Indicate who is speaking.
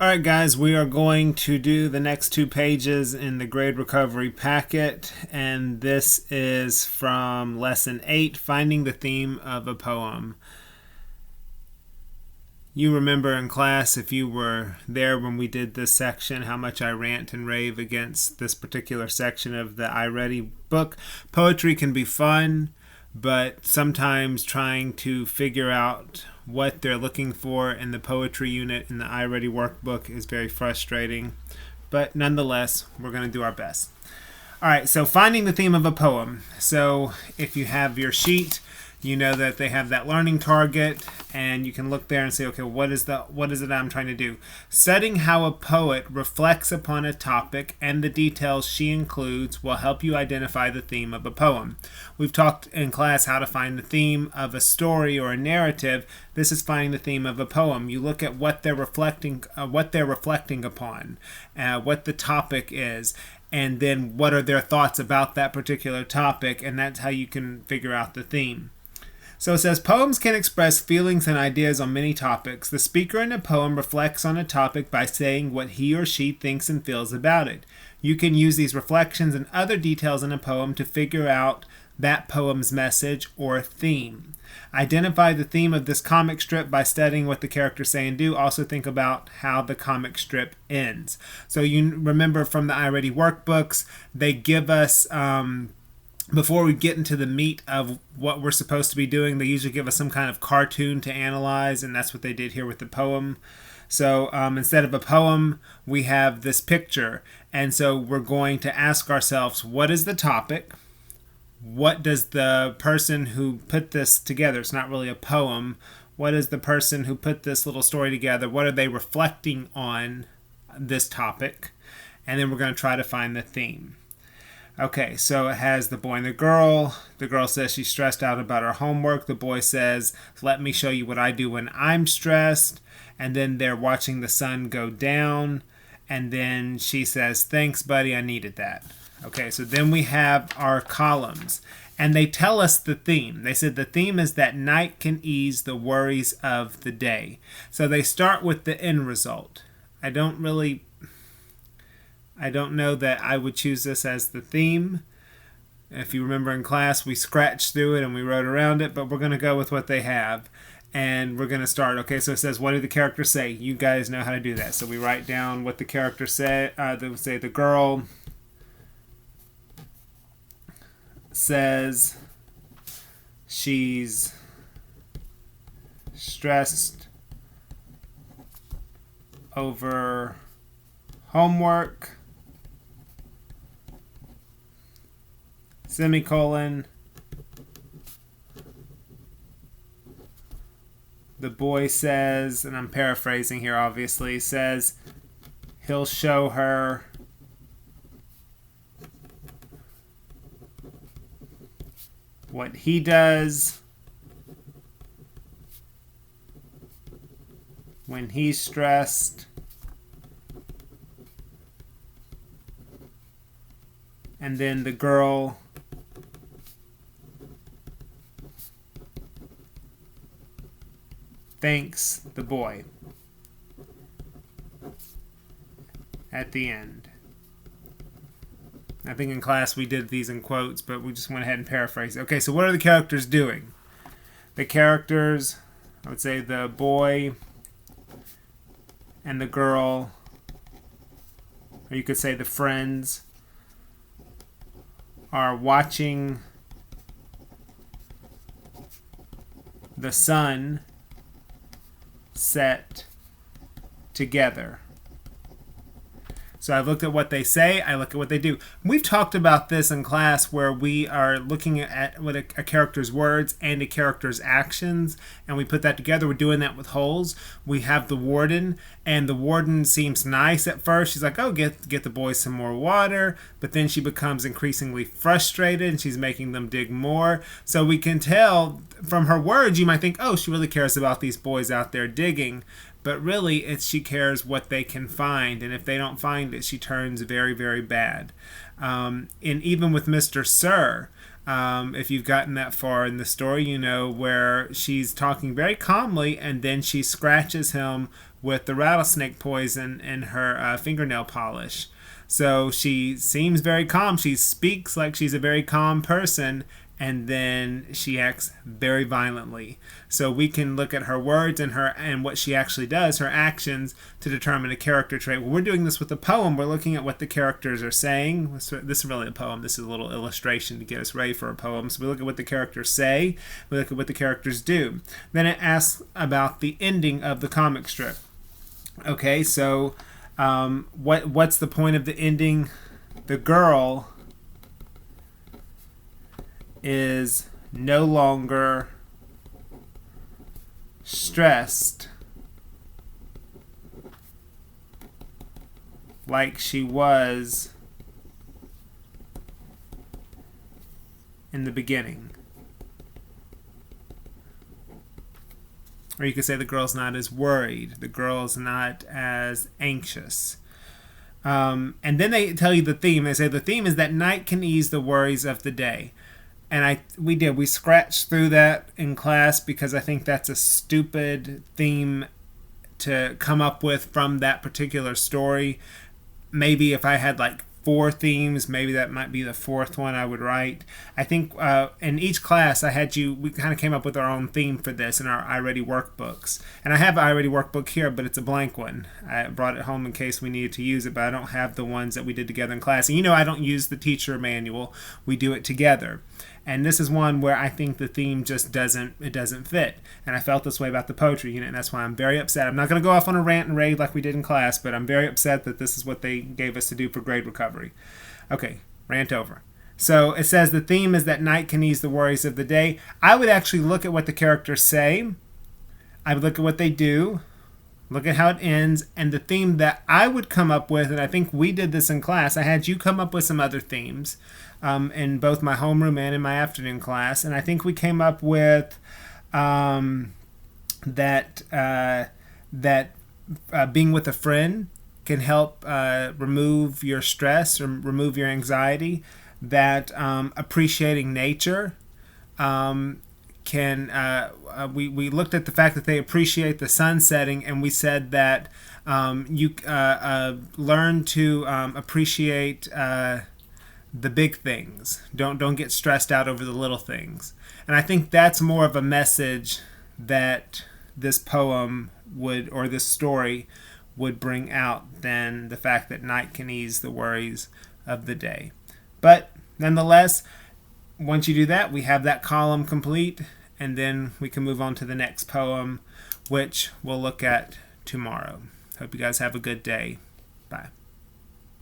Speaker 1: Alright guys, we are going to do the next 2 pages in the grade recovery packet, and this is from lesson 8, Finding the Theme of a Poem. You remember in class, if you were there when we did this section, how much I rant and rave against this particular section of the iReady book. Poetry can be fun, but sometimes trying to figure out what they're looking for in the poetry unit in the iReady workbook is very frustrating. But nonetheless, we're going to do our best. Alright, so finding the theme of a poem. So if you have your sheet, you know that they have that learning target, and you can look there and say, okay, what is it I'm trying to do? Studying how a poet reflects upon a topic and the details she includes will help you identify the theme of a poem. We've talked in class how to find the theme of a story or a narrative. This is finding the theme of a poem. You look at what they're reflecting upon, what the topic is, and then what are their thoughts about that particular topic, and that's how you can figure out the theme. So it says, poems can express feelings and ideas on many topics. The speaker in a poem reflects on a topic by saying what he or she thinks and feels about it. You can use these reflections and other details in a poem to figure out that poem's message or theme. Identify the theme of this comic strip by studying what the characters say and do. Also think about how the comic strip ends. So you remember from the iReady workbooks, they give us... before we get into the meat of what we're supposed to be doing, they usually give us some kind of cartoon to analyze, and that's what they did here with the poem. So instead of a poem, we have this picture. And so we're going to ask ourselves, what is the topic? What does the person who put this together, it's not really a poem, what is the person who put this little story together, what are they reflecting on this topic? And then we're going to try to find the theme. Okay, so it has the boy and the girl. The girl says she's stressed out about her homework. The boy says, let me show you what I do when I'm stressed. And then they're watching the sun go down. And then she says, thanks, buddy, I needed that. Okay, so then we have our columns. And they tell us the theme. They said the theme is that night can ease the worries of the day. So they start with the end result. I don't know that I would choose this as the theme. If you remember in class, we scratched through it and we wrote around it, but we're going to go with what they have. And we're going to start. Okay, so it says, what do the characters say? You guys know how to do that. So we write down what the character said. They would say the girl says she's stressed over homework. Semicolon. The boy says, and I'm paraphrasing here obviously, says he'll show her what he does when he's stressed. And then the girl thanks the boy at the end. I think in class we did these in quotes, but we just went ahead and paraphrased. Okay, so what are the characters doing? The characters, I would say the boy and the girl, or you could say the friends, are watching the sun set together. So I've looked at what they say, I look at what they do. We've talked about this in class where we are looking at what a character's words and a character's actions, and we put that together. We're doing that with holes. We have the warden, and the warden seems nice at first. She's like, oh, get the boys some more water, but then she becomes increasingly frustrated, and she's making them dig more. So we can tell from her words, you might think, oh, she really cares about these boys out there digging. But really, she cares what they can find, and if they don't find it, she turns very, very bad. And even with Mr. Sir, If you've gotten that far in the story, you know where she's talking very calmly and then she scratches him with the rattlesnake poison in her fingernail polish. So she seems very calm. She speaks like she's a very calm person, and then she acts very violently. So we can look at her words and what she actually does, her actions, to determine a character trait. Well, we're doing this with a poem. We're looking at what the characters are saying. This is really a poem. This is a little illustration to get us ready for a poem. So we look at what the characters say. We look at what the characters do. Then it asks about the ending of the comic strip. Okay, so what's the point of the ending? The girl is no longer stressed like she was in the beginning. Or you could say the girl's not as worried. The girl's not as anxious. And then they tell you the theme. They say the theme is that night can ease the worries of the day. And we scratched through that in class because I think that's a stupid theme to come up with from that particular story. Maybe if I had like 4 themes, maybe that might be the 4th one I would write. I think in each class we kind of came up with our own theme for this in our iReady workbooks. And I have an iReady workbook here, but it's a blank one. I brought it home in case we needed to use it, but I don't have the ones that we did together in class. And I don't use the teacher manual. We do it together. And this is one where I think the theme just doesn't fit. And I felt this way about the poetry unit, and that's why I'm very upset. I'm not going to go off on a rant and rave like we did in class, but I'm very upset that this is what they gave us to do for grade recovery. Okay, rant over. So it says the theme is that night can ease the worries of the day. I would actually look at what the characters say. I would look at what they do. Look at how it ends. And the theme that I would come up with, and I think we did this in class, I had you come up with some other themes in both my homeroom and in my afternoon class. And I think we came up with that being with a friend can help remove your stress or remove your anxiety. That appreciating nature we looked at the fact that they appreciate the sun setting, and we said that you learn to appreciate the big things. Don't get stressed out over the little things. And I think that's more of a message that this poem or this story would bring out than the fact that night can ease the worries of the day. But nonetheless, once you do that, we have that column complete, and then we can move on to the next poem, which we'll look at tomorrow. Hope you guys have a good day. Bye.